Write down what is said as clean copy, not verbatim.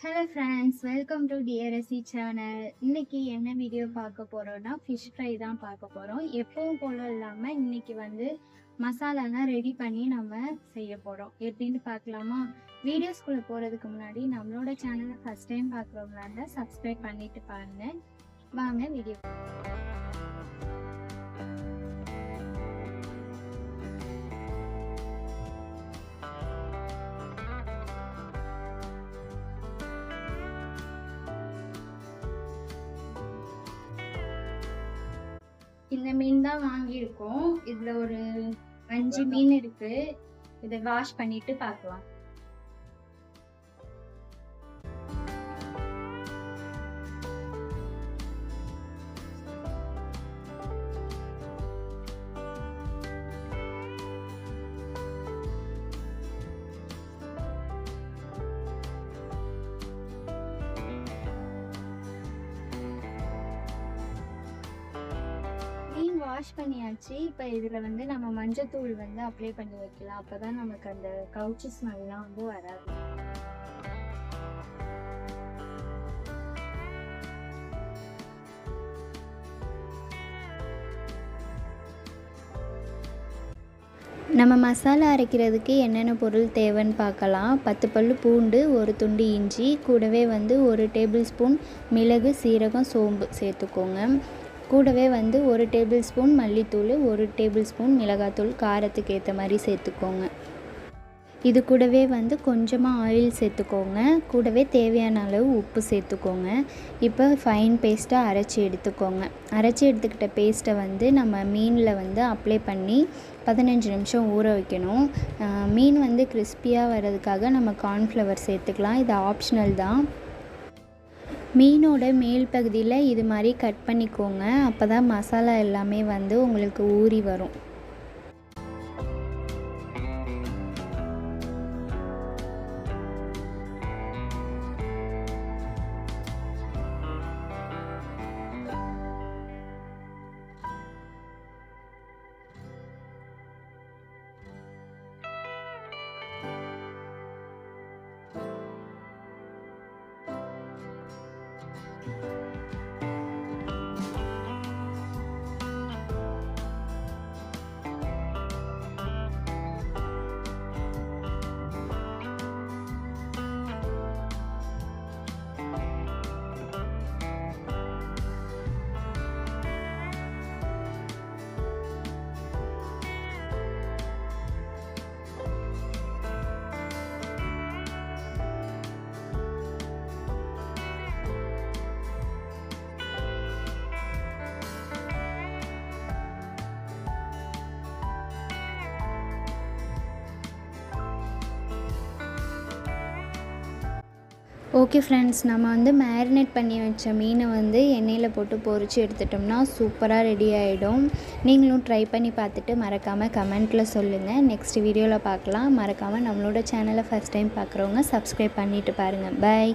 Hello friends, welcome to TRSC channel. இன்னைக்கு என்ன video பார்க்க போகிறோன்னா ஃபிஷ் ஃப்ரை தான் பார்க்க போகிறோம். எப்பவும் போல இல்லாமல் இன்னைக்கு மசாலாலாம் ரெடி பண்ணி நம்ம செய்ய போகிறோம். எப்படின்னு பார்க்கலாமா? வீடியோஸ்குள்ளே போகிறதுக்கு முன்னாடி நம்மளோட சேனலை ஃபஸ்ட் டைம் பார்க்குறவங்களா இருந்தால் சப்ஸ்கிரைப் பண்ணிட்டு பாருங்கள். வாங்க வீடியோ. இந்த மீன் தான் வாங்கியிருக்கோம். இதில் ஒரு 5 மீன் இருக்கு. இதை வாஷ் பண்ணிட்டு பார்க்கலாம். வாஷ் பண்ணியாச்சு. இப்போ இதில் நம்ம மஞ்சத்தூள் அப்ளை பண்ணி வைக்கலாம். அப்போ தான் நமக்கு அந்த கவுச்சி ஸ்மெல்லாம் வராது. நம்ம மசாலா அரைக்கிறதுக்கு என்னென்ன பொருள் தேவைன்னு பார்க்கலாம். 10 பல்லு பூண்டு, ஒரு துண்டு இஞ்சி, கூடவே 1 டேபிள் ஸ்பூன் மிளகு, சீரகம், சோம்பு சேர்த்துக்கோங்க. கூடவே 1 டேபிள் ஸ்பூன் மல்லித்தூள், 1 டேபிள் ஸ்பூன் மிளகாத்தூள், காரத்துக்கு ஏற்ற மாதிரி சேர்த்துக்கோங்க. இது கூடவே கொஞ்சமாக ஆயில் சேர்த்துக்கோங்க. கூடவே தேவையான அளவு உப்பு சேர்த்துக்கோங்க. இப்போ ஃபைன் பேஸ்ட்டாக அரைச்சி எடுத்துக்கோங்க. அரைச்சி எடுத்துக்கிட்ட பேஸ்ட்டை நம்ம மீனில் அப்ளை பண்ணி 15 நிமிஷம் ஊற வைக்கணும். மீன் கிறிஸ்பியாக வர்றதுக்காக நம்ம கார்ன்ஃப்ளவர் சேர்த்துக்கலாம். இது ஆப்ஷனல் தான். மீனோட மேல் பகுதியில் இது மாதிரி கட் பண்ணிக்கோங்க. அப்போ தான் மசாலா எல்லாமே உங்களுக்கு ஊறி வரும். ஓகே ஃப்ரெண்ட்ஸ், நம்ம மேரினேட் பண்ணி வச்ச மீனை எண்ணெயில் போட்டு பொரித்து எடுத்துட்டோம்னா சூப்பராக ரெடி ஆகிடும். நீங்களும் ட்ரை பண்ணி பார்த்துட்டு மறக்காமல் கமெண்ட்டில் சொல்லுங்கள். நெக்ஸ்ட் வீடியோவில் பார்க்கலாம். மறக்காமல் நம்மளோட சேனலை ஃபஸ்ட் டைம் பார்க்குறவங்க சப்ஸ்கிரைப் பண்ணிவிட்டு பாருங்கள். பை.